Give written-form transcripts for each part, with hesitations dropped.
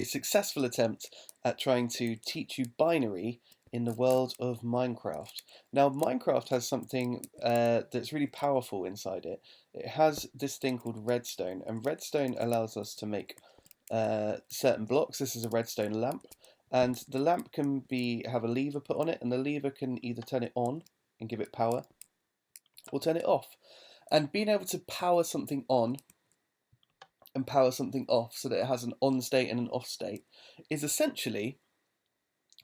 A successful attempt at trying to teach you binary in the world of Minecraft. Now, Minecraft has something that's really powerful inside it. It has this thing called redstone, and redstone allows us to make certain blocks. This is a redstone lamp, and the lamp can have a lever put on it, and the lever can either turn it on and give it power, or turn it off. And being able to power something on and power something off so that it has an on state and an off state is essentially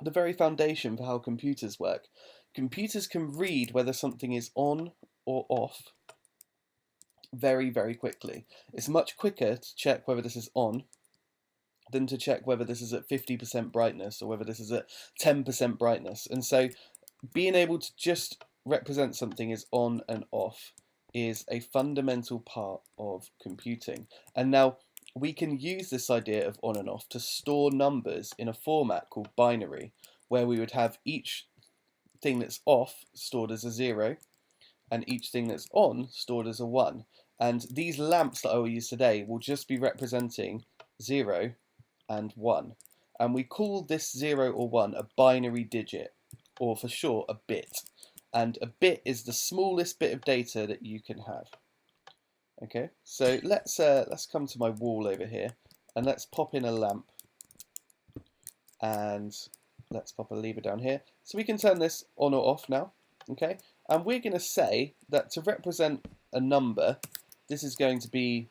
the very foundation for how computers work. Computers can read whether something is on or off very, very quickly. It's much quicker to check whether this is on than to check whether this is at 50% brightness or whether this is at 10% brightness. And so being able to just represent something as on and off is a fundamental part of computing. And now we can use this idea of on and off to store numbers in a format called binary, where we would have each thing that's off stored as a 0 and each thing that's on stored as a 1. And these lamps that I will use today will just be representing 0 and 1. And we call this 0 or 1 a binary digit, or for short, a bit. And a bit is the smallest bit of data that you can have. Okay, so let's come to my wall over here, and let's pop in a lamp, and let's pop a lever down here. So we can turn this on or off now, okay? And we're going to say that to represent a number, this is going to be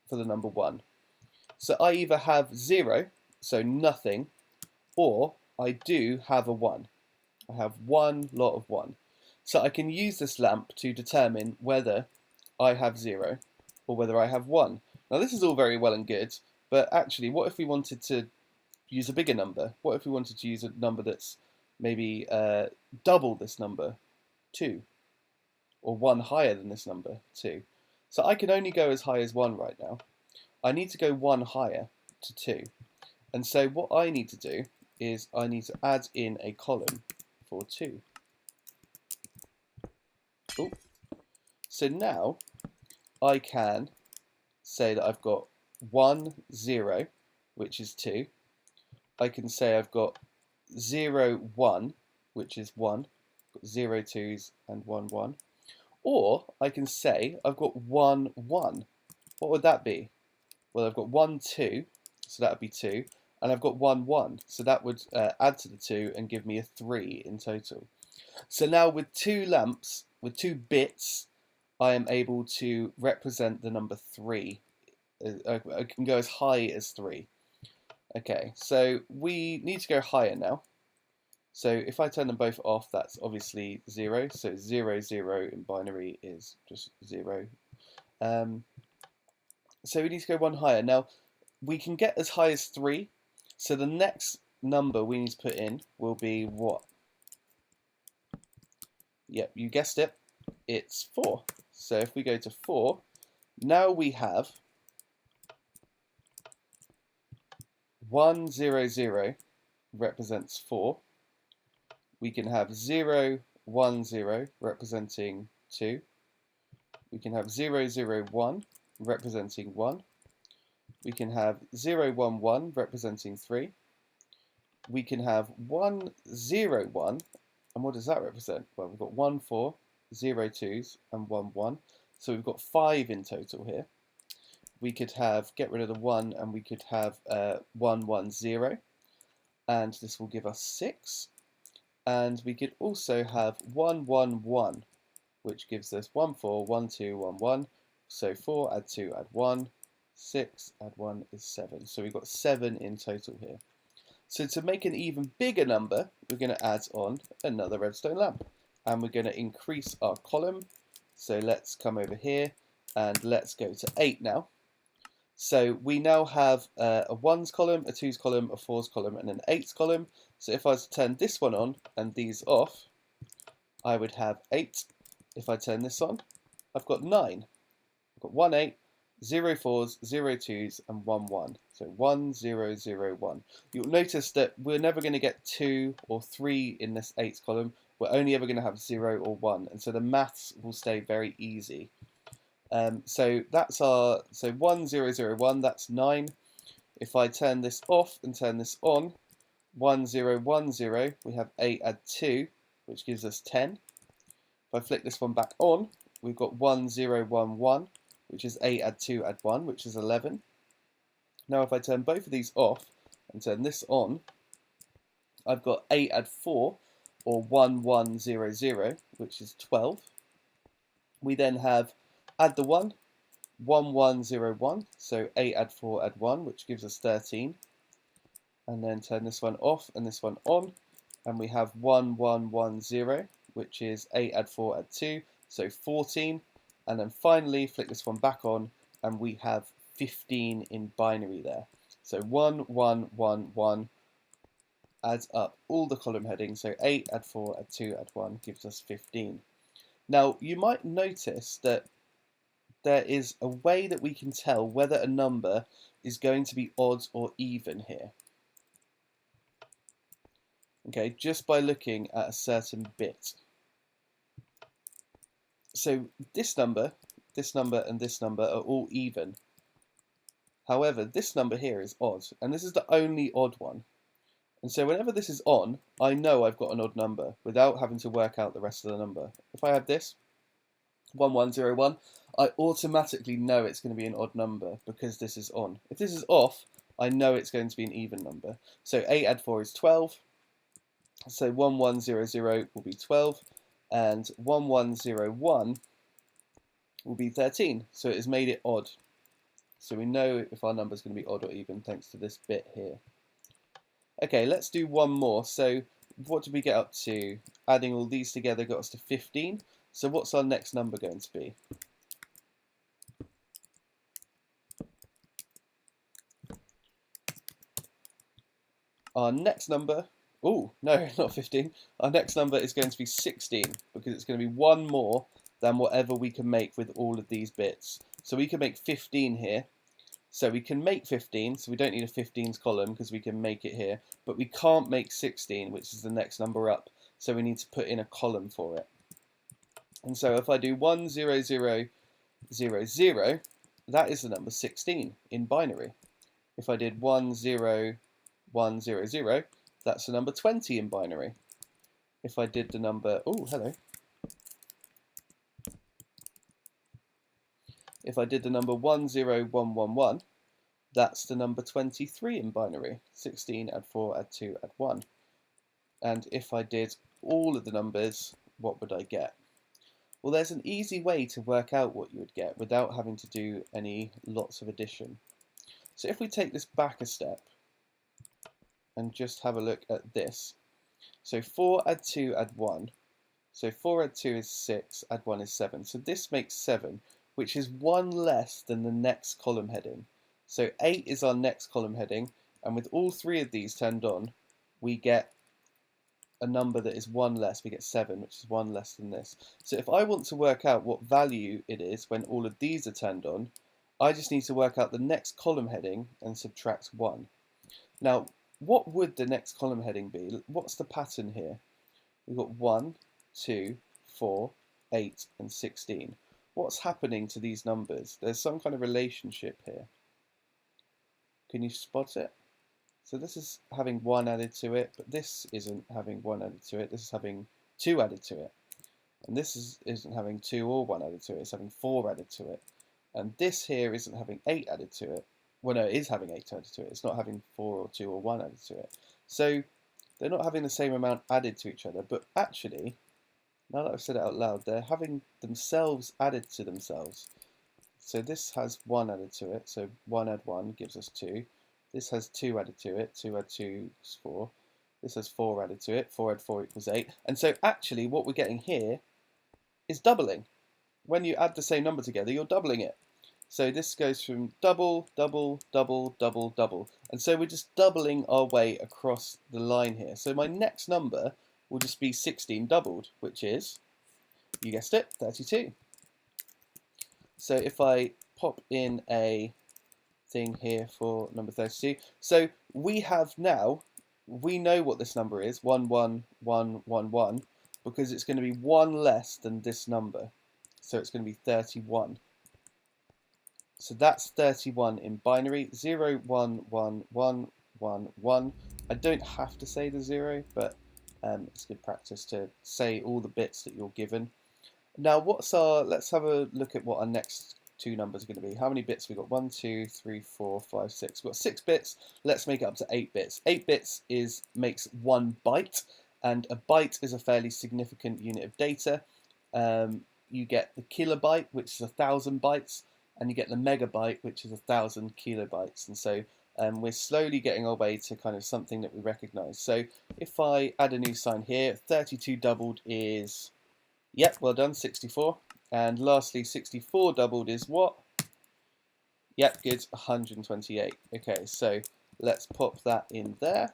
for the number 1. So I either have 0, so nothing, or I do have a 1. I have one lot of 1. So I can use this lamp to determine whether I have 0 or whether I have 1. Now this is all very well and good, but actually what if we wanted to use a bigger number? What if we wanted to use a number that's maybe double this number, 2, or 1 higher than this number, 2? So I can only go as high as 1 right now. I need to go 1 higher to 2. And so what I need to do is I need to add in a column for 2. Ooh. So now I can say that I've got 1, 0, which is 2. I can say I've got 0, 1, which is 1. I've got 0, 2s and 1, 1. Or I can say I've got 1, 1. What would that be? Well, I've got 1, 2, so that would be 2. And I've got 1, 1, so that would add to the 2 and give me a 3 in total. So now with 2 lamps, with 2 bits, I am able to represent the number 3. I can go as high as 3. Okay, so we need to go higher now. So if I turn them both off, that's obviously 0. So 0, 0 in binary is just 0. So we need to go 1 higher. Now, we can get as high as 3. So the next number we need to put in will be what? Yep, you guessed it. It's 4. So if we go to 4, now we have 1, 0, 0 represents 4. We can have 0, 1, 0 representing 2. We can have 0, 0, 1 representing 1. We can have 0, 1, 1 representing 3. We can have 1, 0, 1, and what does that represent? Well, we've got 1, 4, 0, 2s, and 1, 1. So we've got 5 in total here. We could get rid of the 1, and we could have 1, 1, 0. And this will give us 6. And we could also have 1, 1, 1, which gives us 1, 4, 1, 2, 1, 1. So 4, add 2, add 1. 6, add 1 is 7. So we've got 7 in total here. So to make an even bigger number, we're going to add on another redstone lamp. And we're going to increase our column. So let's come over here and let's go to 8 now. So we now have a 1's column, a 2's column, a 4's column, and an 8's column. So if I was to turn this one on and these off, I would have 8. If I turn this on, I've got 9. I've got 1, 8, 0, 4s, 0, 2s, and 1, 1. So 1, 0, 0, 1. You'll notice that we're never going to get 2 or 3 in this 8's column. We're only ever going to have 0 or 1. And so the maths will stay very easy. So that's 1, 0, 0, 1, that's 9. If I turn this off and turn this on, 1, 0, 1, 0, we have 8 add 2, which gives us 10. If I flick this one back on, we've got 1, 0, 1, 1, which is 8 add 2 add 1, which is 11. Now if I turn both of these off and turn this on, I've got 8 add 4, or 1, 1, 0, 0, which is 12. We then have add the 1, 1, 1, 0, 1, so 8 add 4 add 1, which gives us 13. And then turn this one off and this one on, and we have 1, 1, 1, 0, which is 8 add 4 add 2, so 14. And then finally flick this one back on, and we have 15 in binary there. So 1, 1, 1, 1 adds up all the column headings, so 8 add 4 add 2 add 1 gives us 15. Now you might notice that there is a way that we can tell whether a number is going to be odd or even here. Okay, just by looking at a certain bit. So this number, and this number are all even. However, this number here is odd, and this is the only odd one. And so whenever this is on, I know I've got an odd number without having to work out the rest of the number. If I have this, 1101, I automatically know it's going to be an odd number because this is on. If this is off, I know it's going to be an even number. So 8 add 4 is 12. So 1100 will be 12, and 1101 will be 13. So it has made it odd. So we know if our number is going to be odd or even thanks to this bit here. Okay, let's do one more. So what did we get up to? Adding all these together got us to 15. So what's our next number going to be? Our next number, oh no, not 15. Our next number is going to be 16 because it's going to be one more than whatever we can make with all of these bits. So we can make 15 here. So we can make 15, so we don't need a 15s column because we can make it here. But we can't make 16, which is the next number up. So we need to put in a column for it. And so if I do 1, 0, 0, 0, 0, that is the number 16 in binary. If I did 1, 0, 1, 0, 0, that's the number 20 in binary. If I did the number, oh, hello. If I did the number 1, 0, 1, 1, 1, that's the number 23 in binary. 16, add 4, add 2, add 1. And if I did all of the numbers, what would I get? Well, there's an easy way to work out what you would get without having to do any lots of addition. So if we take this back a step and just have a look at this. So 4 add 2 add 1. So 4 add 2 is 6, add 1 is 7. So this makes 7, which is one less than the next column heading. So 8 is our next column heading, and with all three of these turned on, we get a number that is one less. We get 7, which is one less than this. So if I want to work out what value it is when all of these are turned on, I just need to work out the next column heading and subtract 1. Now, what would the next column heading be? What's the pattern here? We've got 1, 2, 4, 8, and 16. What's happening to these numbers? There's some kind of relationship here. Can you spot it? So this is having 1 added to it, but this isn't having 1 added to it. This is having 2 added to it. And this isn't having 2 or 1 added to it. It's having 4 added to it. And this here isn't having 8 added to it. Well, no, it is having 8 added to it. It's not having 4 or 2 or 1 added to it. So they're not having the same amount added to each other, but actually, now that I've said it out loud, they're having themselves added to themselves. So this has 1 added to it, so 1 add 1 gives us 2. This has 2 added to it, 2 add 2 is 4. This has 4 added to it, 4 add 4 equals 8. And so actually what we're getting here is doubling. When you add the same number together, you're doubling it. So this goes from double, double, double, double, double. And so we're just doubling our way across the line here. So my next number will just be 16 doubled, which is, you guessed it, 32. So if I pop in a thing here for number 32, so we know what this number is, 11111, because it's going to be one less than this number. So it's going to be 31. So that's 31 in binary. 0, 1, 1, 1, 1, 1. I don't have to say the 0, but it's good practice to say all the bits that you're given. Now, let's have a look at what our next two numbers are going to be. How many bits we got? 1, 2, 3, 4, 5, 6. We've got 6 bits. Let's make it up to 8 bits. 8 bits makes 1 byte, and a byte is a fairly significant unit of data. You get the kilobyte, which is 1,000 bytes, and you get the megabyte, which is 1,000 kilobytes. And so we're slowly getting our way to kind of something that we recognize. So if I add a new sign here, 32 doubled is, yep, well done, 64. And lastly, 64 doubled is what? Yep, good, 128. Okay, so let's pop that in there.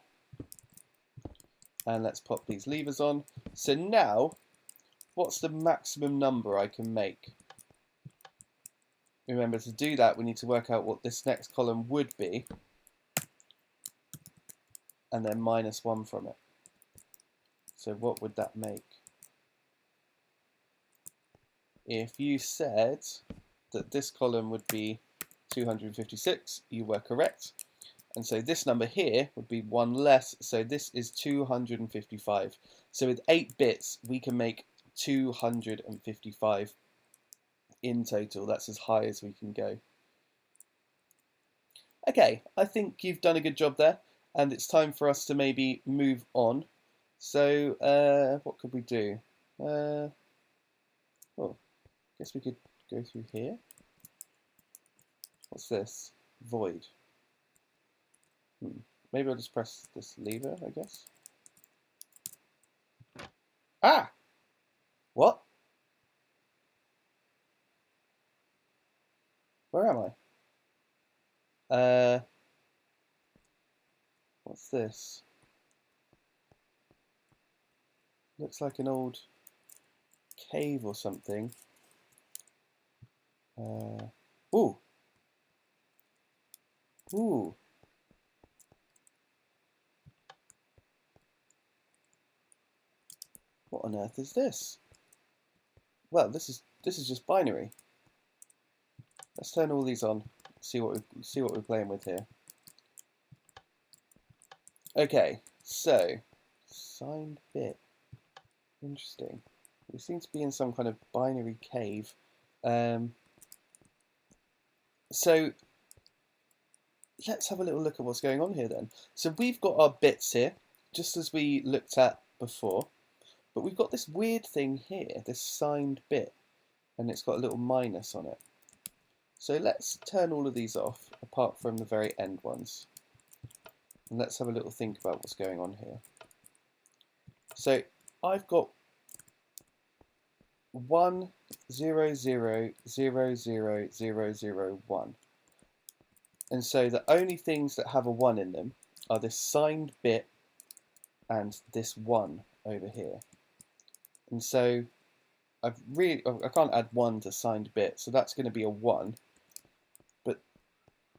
And let's pop these levers on. So now, what's the maximum number I can make? Remember, to do that, we need to work out what this next column would be, and then minus 1 from it. So what would that make? If you said that this column would be 256, you were correct. And so this number here would be 1 less, so this is 255. So with 8 bits, we can make 255 in total. That's as high as we can go. Okay, I think you've done a good job there, and it's time for us to maybe move on. So, what could we do? Well, I guess we could go through here. What's this? Void. Maybe I'll just press this lever, I guess. Ah! What? Where am I? What's this? Looks like an old cave or something. Ooh! Ooh! What on earth is this? Well, this is just binary. Let's turn all these on. See what we're playing with here. Okay, so signed bit. Interesting. We seem to be in some kind of binary cave. So let's have a little look at what's going on here then. So we've got our bits here, just as we looked at before, but we've got this weird thing here, this signed bit, and it's got a little minus on it. So let's turn all of these off, apart from the very end ones. And let's have a little think about what's going on here. So I've got 1, 0, 0, 0, 0, 0, 0, 1. And so the only things that have a 1 in them are this signed bit and this 1 over here. And so I can't add 1 to signed bit, so that's going to be a 1. But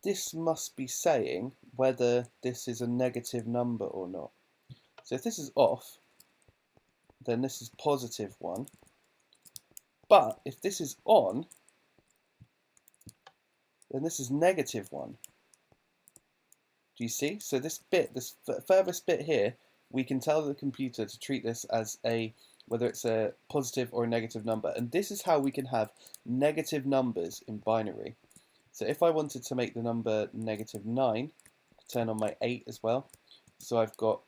this must be saying whether this is a negative number or not. So if this is off, then this is positive 1. But if this is on, then this is negative 1. Do you see? So this bit, this furthest bit here, we can tell the computer to treat this as whether it's a positive or a negative number. And this is how we can have negative numbers in binary. So if I wanted to make the number negative 9, I could turn on my 8 as well. So I've got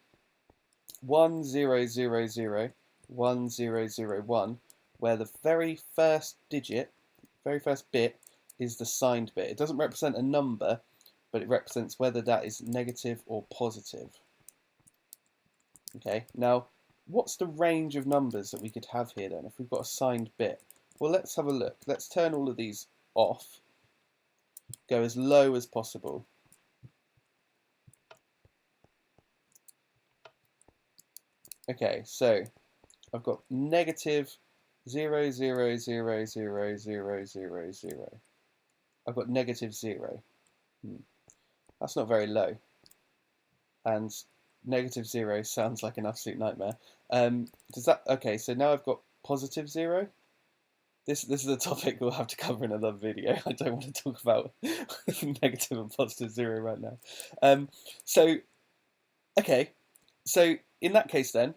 1, 0, 0, 0, 1, 0, 0, 1, where the very first digit, very first bit, is the signed bit. It doesn't represent a number, but it represents whether that is negative or positive. Okay, now what's the range of numbers that we could have here then if we've got a signed bit? Well, let's have a look. Let's turn all of these off, go as low as possible. Okay, so I've got negative 0, 0, 0, 0, 0, 0, 0. I've got negative 0. That's not very low. And negative 0 sounds like an absolute nightmare. Okay, so now I've got positive 0. This is a topic we'll have to cover in another video. I don't want to talk about negative and positive zero right now. So okay, so in that case then,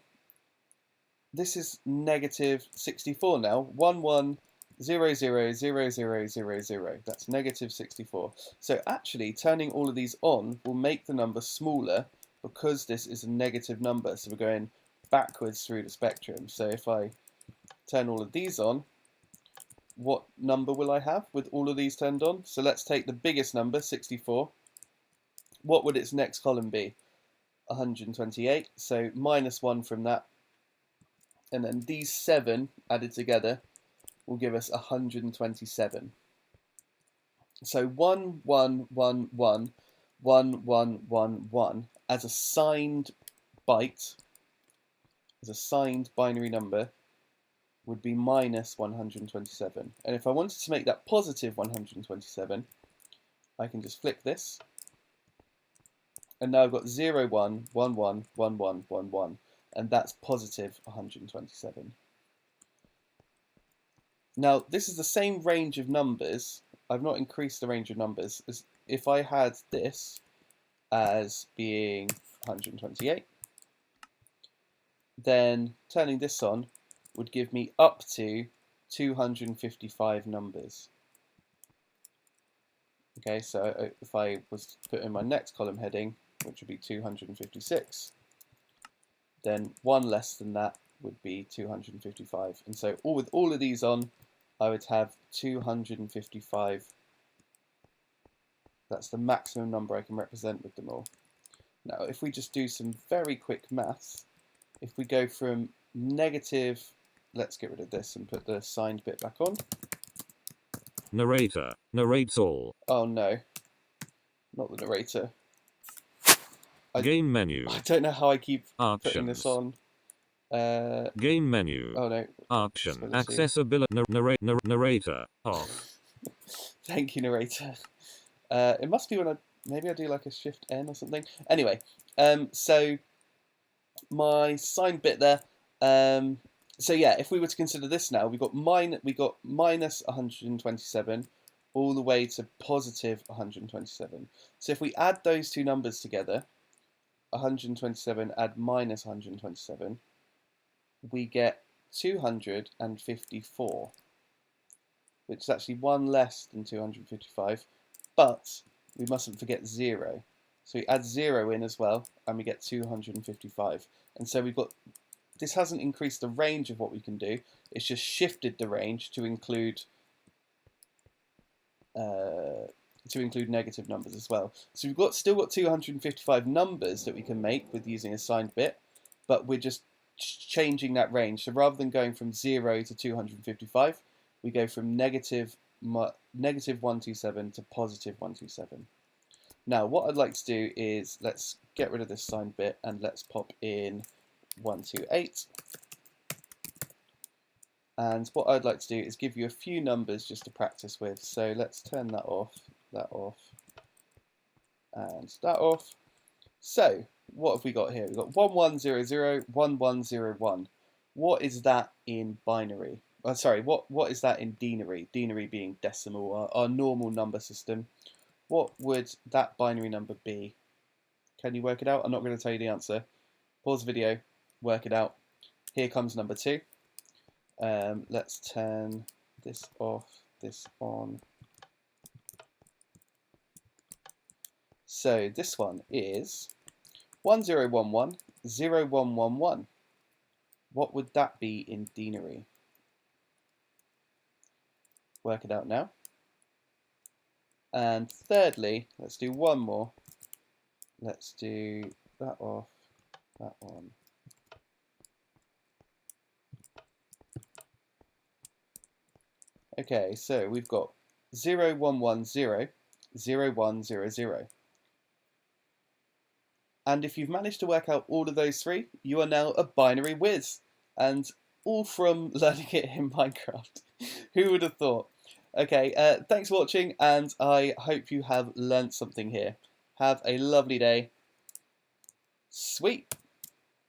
this is negative 64 now. 1 1 0 0 0 0 0 0. That's negative 64. So actually turning all of these on will make the number smaller because this is a negative number. So we're going backwards through the spectrum. So if I turn all of these on, what number will I have with all of these turned on? So let's take the biggest number, 64. What would its next column be? 128. So minus 1 from that. And then these 7 added together will give us 127. So 1 1 1 1 1 1 1 1 as a signed byte, as a signed binary number, would be minus 127. And if I wanted to make that positive 127, I can just flick this. And now I've got 0 1 1 1 1 1 1 1. And that's positive 127. Now, this is the same range of numbers. I've not increased the range of numbers. As if I had this as being 128, then turning this on would give me up to 255 numbers. Okay, so if I was to put in my next column heading, which would be 256, then one less than that would be 255. And so with all of these on, I would have 255. That's the maximum number I can represent with them all. Now, if we just do some very quick maths, if we go from negative, let's get rid of this and put the signed bit back on. Narrator narrates all. Oh no, not the narrator. Game menu. I don't know how I keep Options. putting this on. Game menu. Oh no. Option. Accessibility. Narrator. Off. Thank you, narrator. It must be when maybe I do like a Shift N or something. Anyway, so my signed bit there. So yeah, if we were to consider this now, we got minus 127 all the way to positive 127. So if we add those two numbers together, 127 add minus 127, we get 254, which is actually one less than 255, but we mustn't forget 0. So we add 0 in as well, and we get 255. And so we've got, this hasn't increased the range of what we can do, it's just shifted the range to include negative numbers as well. So we've still got 255 numbers that we can make with using a signed bit, but we're just changing that range. So rather than going from 0 to 255, we go from negative 127 to positive 127. Now what I'd like to do is let's get rid of this signed bit and let's pop in 128. And what I'd like to do is give you a few numbers just to practice with. So let's turn that off, and that off. So what have we got here? We've got 1100, 1101. What is that in binary? Sorry, what is that in denary? Denary being decimal, our normal number system. What would that binary number be? Can you work it out? I'm not going to tell you the answer. Pause the video, work it out. Here comes number 2. Let's turn this off, this on. So this one is 1011 0111. What would that be in denary? Work it out now. And thirdly, let's do one more. Let's do that off, that on. Okay, so we've got 0110 0100. And if you've managed to work out all of those three, you are now a binary whiz. And all from learning it in Minecraft. Who would have thought? Okay, thanks for watching, and I hope you have learnt something here. Have a lovely day. Sweet.